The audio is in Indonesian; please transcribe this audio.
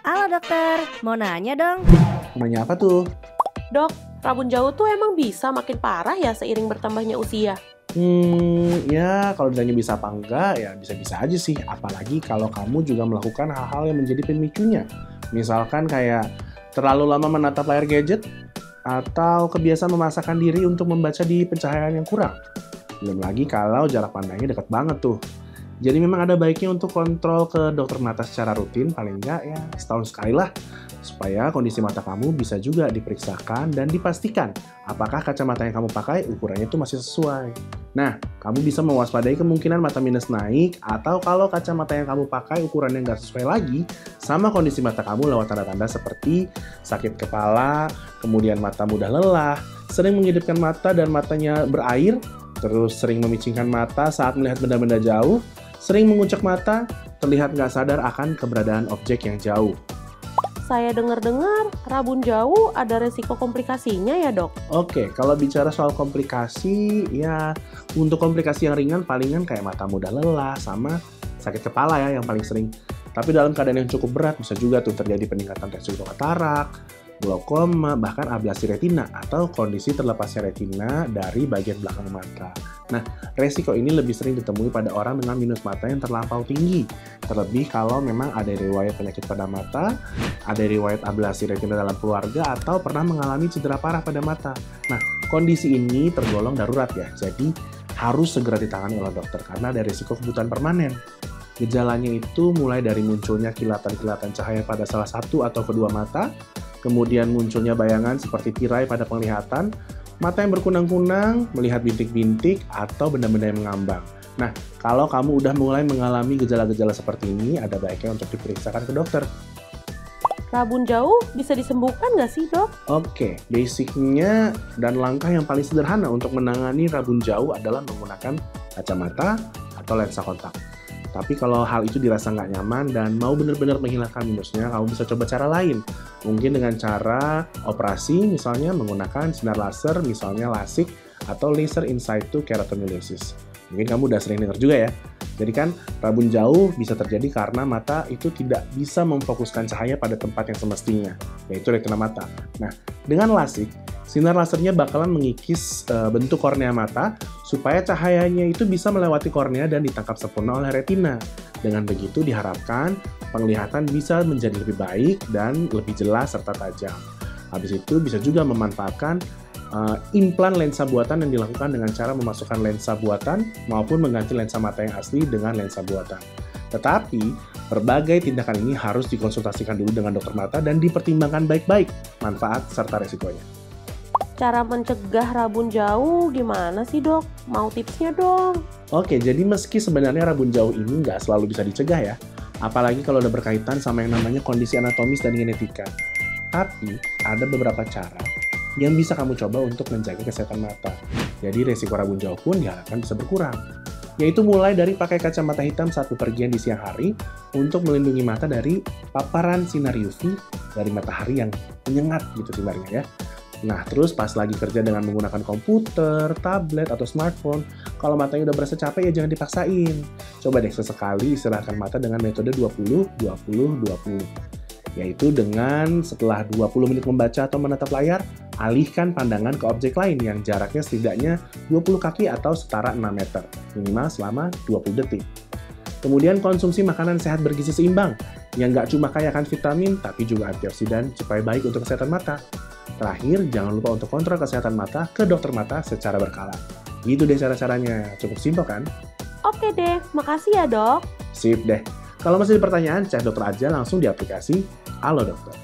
Halo dokter, mau nanya dong. Nanya apa tuh? Dok, rabun jauh tuh emang bisa makin parah ya seiring bertambahnya usia? Ya kalau ditanya bisa apa enggak, ya bisa-bisa aja sih. Apalagi kalau kamu juga melakukan hal-hal yang menjadi pemicunya. Misalkan kayak terlalu lama menatap layar gadget, atau kebiasaan memaksakan diri untuk membaca di pencahayaan yang kurang. Belum lagi kalau jarak pandangnya dekat banget tuh. Jadi memang ada baiknya untuk kontrol ke dokter mata secara rutin, paling enggak ya setahun sekali lah. Supaya kondisi mata kamu bisa juga diperiksakan dan dipastikan apakah kacamata yang kamu pakai ukurannya itu masih sesuai. Nah, kamu bisa mewaspadai kemungkinan mata minus naik atau kalau kacamata yang kamu pakai ukurannya nggak sesuai lagi sama kondisi mata kamu lewat tanda-tanda seperti sakit kepala, kemudian mata mudah lelah, sering mengedipkan mata dan matanya berair, terus sering memicingkan mata saat melihat benda-benda jauh, sering mengucek mata, terlihat nggak sadar akan keberadaan objek yang jauh. Saya dengar-dengar rabun jauh ada resiko komplikasinya ya dok? Oke, kalau bicara soal komplikasi, ya untuk komplikasi yang ringan palingan kayak mata mudah lelah sama sakit kepala ya yang paling sering. Tapi dalam keadaan yang cukup berat bisa juga tuh terjadi peningkatan resiko katarak, glaukoma, bahkan ablasi retina atau kondisi terlepasnya retina dari bagian belakang mata. Nah, resiko ini lebih sering ditemui pada orang dengan minus mata yang terlampau tinggi. Terlebih kalau memang ada riwayat penyakit pada mata, ada riwayat ablasi retina dalam keluarga, atau pernah mengalami cedera parah pada mata. Nah, kondisi ini tergolong darurat ya, jadi harus segera ditangani oleh dokter karena ada risiko kebutaan permanen. Gejalanya itu mulai dari munculnya kilatan-kilatan cahaya pada salah satu atau kedua mata, kemudian munculnya bayangan seperti tirai pada penglihatan, mata yang berkunang-kunang, melihat bintik-bintik, atau benda-benda yang mengambang. Nah, kalau kamu udah mulai mengalami gejala-gejala seperti ini, ada baiknya untuk diperiksakan ke dokter. Rabun jauh bisa disembuhkan nggak sih dok? Oke, basicnya dan langkah yang paling sederhana untuk menangani rabun jauh adalah menggunakan kacamata atau lensa kontak. Tapi kalau hal itu dirasa nggak nyaman dan mau benar-benar menghilangkan minusnya, kamu bisa coba cara lain. Mungkin dengan cara operasi, misalnya menggunakan sinar laser, misalnya LASIK, atau laser in situ keratomyelitis. Mungkin kamu udah sering dengar juga ya. Jadi kan, rabun jauh bisa terjadi karena mata itu tidak bisa memfokuskan cahaya pada tempat yang semestinya, yaitu retina mata. Nah, dengan LASIK, sinar lasernya bakalan mengikis bentuk kornea mata supaya cahayanya itu bisa melewati kornea dan ditangkap sempurna oleh retina. Dengan begitu diharapkan penglihatan bisa menjadi lebih baik dan lebih jelas serta tajam. Habis itu bisa juga memanfaatkan implan lensa buatan yang dilakukan dengan cara memasukkan lensa buatan maupun mengganti lensa mata yang asli dengan lensa buatan. Tetapi, berbagai tindakan ini harus dikonsultasikan dulu dengan dokter mata dan dipertimbangkan baik-baik manfaat serta resikonya. Cara mencegah rabun jauh gimana sih dok? Mau tipsnya dong? Oke, jadi meski sebenarnya rabun jauh ini nggak selalu bisa dicegah ya, apalagi kalau udah berkaitan sama yang namanya kondisi anatomis dan genetika. Tapi, ada beberapa cara yang bisa kamu coba untuk menjaga kesehatan mata. Jadi resiko rabun jauh pun diharapkan bisa berkurang. Yaitu mulai dari pakai kacamata hitam saat bepergian di siang hari untuk melindungi mata dari paparan sinar UV dari matahari yang menyengat gitu sinarnya ya. Nah, terus pas lagi kerja dengan menggunakan komputer, tablet, atau smartphone, kalau matanya udah berasa capek ya jangan dipaksain. Coba deh sesekali istirahatkan mata dengan metode 20-20-20. Yaitu dengan setelah 20 menit membaca atau menatap layar, alihkan pandangan ke objek lain yang jaraknya setidaknya 20 kaki atau setara 6 meter, minimal selama 20 detik. Kemudian konsumsi makanan sehat bergizi seimbang, yang nggak cuma kaya akan vitamin, tapi juga antioksidan supaya baik untuk kesehatan mata. Terakhir, jangan lupa untuk kontrol kesehatan mata ke dokter mata secara berkala. Gitu deh cara-caranya, cukup simpel kan? Oke deh, makasih ya dok. Sip deh. Kalau masih ada pertanyaan, cek dokter aja langsung di aplikasi Halo Dokter.